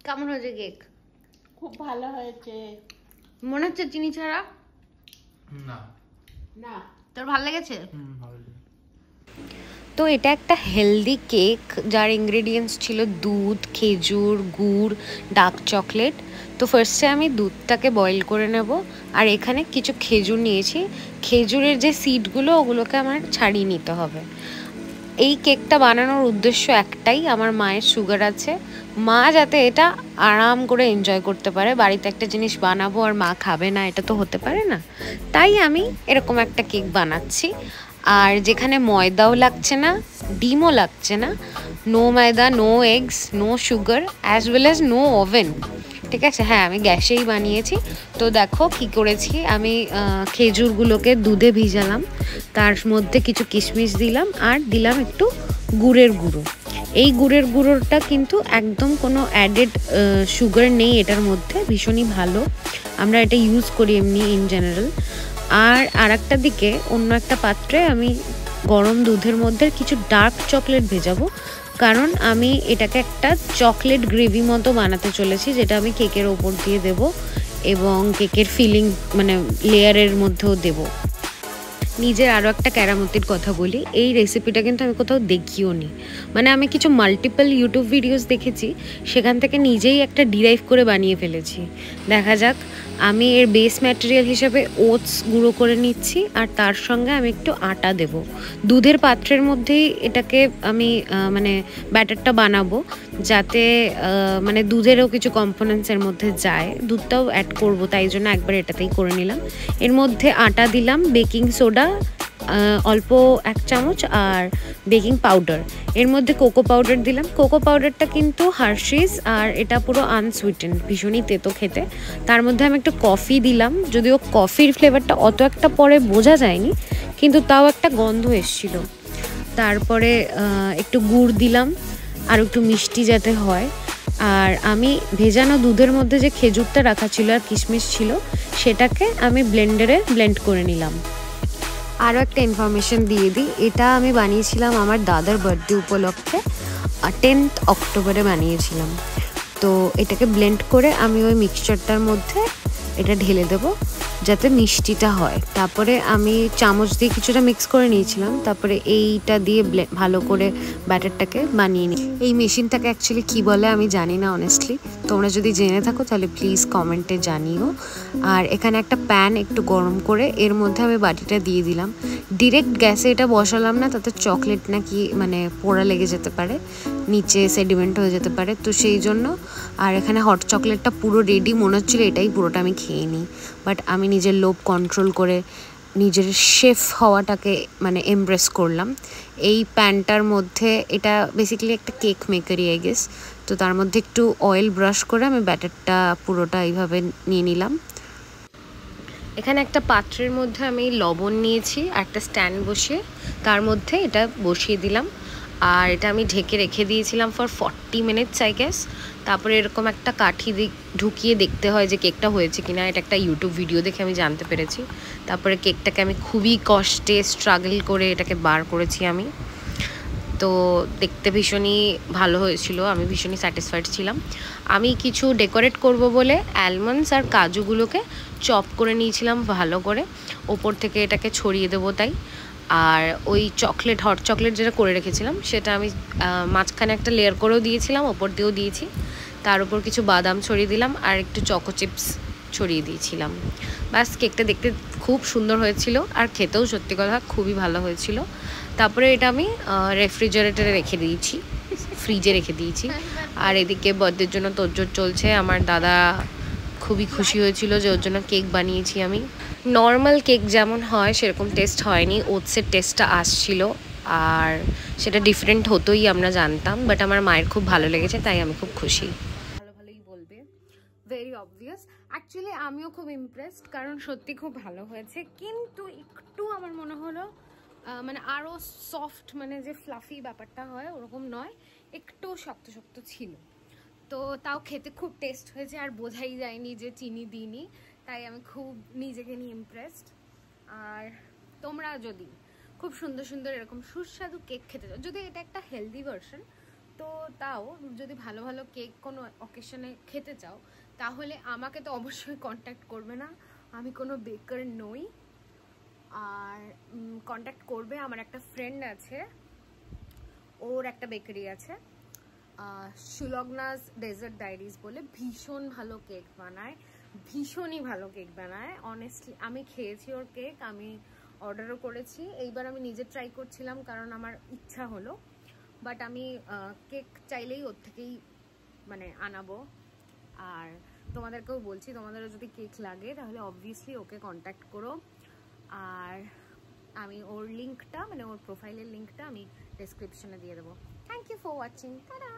কেমন হয়েছে কেক? খুব ভালো হয়েছে। মনে হচ্ছে চিনি ছাড়া? না না, তোর ভালো লেগেছে? ভালো লাগে। তো এটা একটা হেলদি কেক, যার ইনগ্রেডিয়েন্টস ছিল দুধ, খেজুর, গুড়, ডার্ক চকলেট। তো ফার্স্টে আমি দুধটাকে বয়েল করে নেব, আর এখানে কিছু খেজুর নিয়েছি। খেজুরের যে সিডগুলো ওগুলোকে আমার ছাড়িয়ে নিতে হবে। এই কেকটা বানানোর উদ্দেশ্য একটাই, আমার মায়ের সুগার আছে, মা যাতে এটা আরাম করে এনজয় করতে পারে। বাড়িতে একটা জিনিস বানাবো আর মা খাবে না, এটা তো হতে পারে না। তাই আমি এরকম একটা কেক বানাচ্ছি। আর যেখানে ময়দাও লাগছে না, ডিমও লাগছে না, নো ময়দা, no eggs, no sugar, as well as no oven. ঠিক আছে, হ্যাঁ আমি গ্যাসেই বানিয়েছি। তো দেখো কি করেছি, আমি খেজুরগুলোকে দুধে ভিজালাম, তার মধ্যে কিছু কিশমিশ দিলাম, আর দিলাম একটু গুড়ের গুঁড়ো। এই গুড়ের গুঁড়োটা কিন্তু একদম কোনো অ্যাডেড সুগার নেই এটার মধ্যে, ভীষণই ভালো, আমরা এটা ইউজ করি এমনি ইন জেনারেল। আর একটা দিকে অন্য একটা পাত্রে আমি গরম দুধের মধ্যে কিছু ডার্ক চকলেট ভেজাবো, কারণ আমি এটাকে একটা চকলেট গ্রেভি মতো বানাতে চলেছি, যেটা আমি কেকের ওপর দিয়ে দেব এবং কেকের ফিলিং মানে লেয়ারের মধ্যেও দেব। নিজের আরও একটা কেরামতির কথা বলি, এই রেসিপিটা কিন্তু আমি কোথাও দেখিও নি, মানে আমি কিছু মাল্টিপল ইউটিউব ভিডিওস দেখেছি, সেখান থেকে নিজেই একটা ডিরাইভ করে বানিয়ে ফেলেছি। দেখা যাক। আমি এর বেস ম্যাটেরিয়াল হিসেবে ওটস গুঁড়ো করে নিচ্ছি, আর তার সঙ্গে আমি একটু আটা দেব। দুধের পাত্রের মধ্যেই এটাকে আমি মানে ব্যাটারটা বানাবো, যাতে মানে দুধেরও কিছু কম্পোনেন্টস এর মধ্যে যায়, দুধটাও অ্যাড করব, তাই জন্য একবার এটাতেই করে নিলাম। এর মধ্যে আটা দিলাম, বেকিং সোডা অল্প 1 চামচ, আর বেকিং পাউডার। এর মধ্যে কোকো পাউডার দিলাম। কোকো পাউডারটা কিন্তু হার্শিস, আর এটা পুরো আনসুইটেন্ড, ভীষণই তেতো খেতে। তার মধ্যে আমি একটু কফি দিলাম, যদিও কফির ফ্লেভারটা অত একটা পরে বোঝা যায়নি, কিন্তু তাও একটা গন্ধ এসছিল। তারপরে একটু গুড় দিলাম, আর একটু মিষ্টি যাতে হয়। আর আমি ভেজানো দুধের মধ্যে যে খেজুরটা রাখা ছিল আর কিশমিশ ছিল, সেটাকে আমি ব্লেন্ডারে ব্লেন্ড করে নিলাম। আরও একটা ইনফরমেশন দিয়ে দিই, এটা আমি বানিয়েছিলাম আমার দাদার বার্থডে উপলক্ষে, 10th অক্টোবরে বানিয়েছিলাম। তো এটাকে ব্লেন্ড করে আমি ওই মিক্সচারটার মধ্যে এটা ঢেলে দেবো, যাতে মিষ্টিটা হয়। তারপরে আমি চামচ দিয়ে কিছুটা মিক্স করে নিয়েছিলাম, তারপরে এইটা দিয়ে ভালো করে ব্যাটারটাকে বানিয়ে নিই। এই মেশিনটাকে অ্যাকচুয়ালি কী বলে আমি জানি না অনেস্টলি, তোমরা যদি জেনে থাকো তাহলে প্লিজ কমেন্টে জানিও। আর এখানে একটা প্যান একটু গরম করে এর মধ্যে আমি বাটিটা দিয়ে দিলাম। ডিরেক্ট গ্যাসে এটা বসালাম না, তাতে চকলেট নাকি মানে পোড়া লেগে যেতে পারে, নিচে সেডিমেন্ট হয়ে যেতে পারে, তো সেই জন্য। আর এখানে হট চকলেটটা পুরো রেডি, মনে হচ্ছিলো এটাই পুরোটা আমি খেয়ে নিই, বাট আমি নিজের লোভ কন্ট্রোল করে নিজের শেফ হওয়াটাকে মানে এমব্রেস করলাম। এই প্যানটার মধ্যে, এটা বেসিক্যালি একটা কেক মেকারই আই গেস, তো তার মধ্যে একটু অয়েল ব্রাশ করে আমি ব্যাটারটা পুরোটা এইভাবে নিয়ে নিলাম। এখানে একটা পাত্রের মধ্যে আমি লবণ নিয়েছি, একটা স্ট্যান্ড বসিয়ে তার মধ্যে এটা বসিয়ে দিলাম, আর এটা আমি ঢেকে রেখে দিয়েছিলাম ফর 40 মিনিটস আই গেস। তারপরে এরকম একটা কাঠি ঢুকিয়ে দেখতে হয় যে কেকটা হয়েছে কিনা, এটা একটা ইউটিউব ভিডিও দেখে আমি জানতে পেরেছি। তারপরে কেকটাকে আমি খুবই কষ্টে স্ট্রাগল করে এটাকে বার করেছি আমি। তো দেখতে ভীষণই ভালো হয়েছিল, আমি ভীষণই স্যাটিসফাইড ছিলাম। আমি কিছু ডেকোরেট করব বলে অ্যালমন্ডস আর কাজুগুলোকে চপ করে নিয়েছিলাম ভালো করে, ওপর থেকে এটাকে ছড়িয়ে দেবো তাই। আর ওই চকলেট, হট চকলেট যেটা করে রেখেছিলাম, সেটা আমি মাঝখানে একটা লেয়ার করেও দিয়েছিলাম, ওপর দিয়েও দিয়েছি। তার উপর কিছু বাদাম ছড়িয়ে দিলাম, আর একটু চকো চিপস ছড়িয়ে দিয়েছিলাম। ব্যাস, কেকটা দেখতে খুব সুন্দর হয়েছিল, আর খেতেও সত্যি কথা খুবই ভালো হয়েছিল। তারপরে এটা আমি রেফ্রিজারেটরে রেখে দিয়েছি, ফ্রিজে রেখে দিয়েছি। আর এদিকে বার্থডের জন্য তোড়জোড় চলছে। আমার দাদা খুবই খুশি হয়েছিল যে ওর জন্য কেক বানিয়েছি আমি। নর্মাল কেক যেমন হয় সেরকম টেস্ট হয়নি, ওটসের টেস্টটা আসছিল, আর সেটা ডিফারেন্ট হতোই আমরা জানতাম, বাট আমার মায়ের খুব ভালো লেগেছে, তাই আমি খুব খুশি। ভালোই বলবে, ভেরি অবভিয়াস। অ্যাকচুয়ালি আমিও খুব ইমপ্রেসড, কারণ সত্যি খুব ভালো হয়েছে, কিন্তু একটু আমার মনে হলো মানে আরও সফট, মানে যে ফ্লাফি ব্যাপারটা হয় ওরকম নয়, একটু শক্ত শক্ত ছিল। তো তাও খেতে খুব টেস্ট হয়েছে, আর বোঝাই যায়নি যে চিনি দিইনি, তাই আমি খুব নিজেকে নিয়ে ইমপ্রেসড। আর তোমরা যদি খুব সুন্দর সুন্দর এরকম সুস্বাদু কেক খেতে চাও, যদি এটা একটা হেলদি ভার্সন, তো তাও যদি ভালো ভালো কেক কোনো অকেশনে খেতে চাও তাহলে আমাকে তো অবশ্যই কন্ট্যাক্ট করবে না, আমি কোনো বেকার নই। আর কন্ট্যাক্ট করবে, আমার একটা ফ্রেন্ড আছে, ওর একটা বেকারি আছে, সুলগ্নাস ডেজার্ট ডায়েরিজ বলে, ভীষণ ভালো কেক বানায়, ভীষণই ভালো কেক বানায়। অনেস্টলি আমি খেয়েছি ওর কেক, আমি অর্ডারও করেছি। এইবার আমি নিজে ট্রাই করছিলাম কারণ আমার ইচ্ছা হলো, বাট আমি কেক চাইলেই ওর থেকেই মানে আনাবো। আর তোমাদেরকেও বলছি, তোমাদেরও যদি কেক লাগে তাহলে অবভিয়াসলি ওকে কন্ট্যাক্ট করো। আর আমি ওর লিঙ্কটা, মানে ওর প্রোফাইলের লিঙ্কটা আমি ডেসক্রিপশনে দিয়ে দেবো। Thank you for watching. Tata.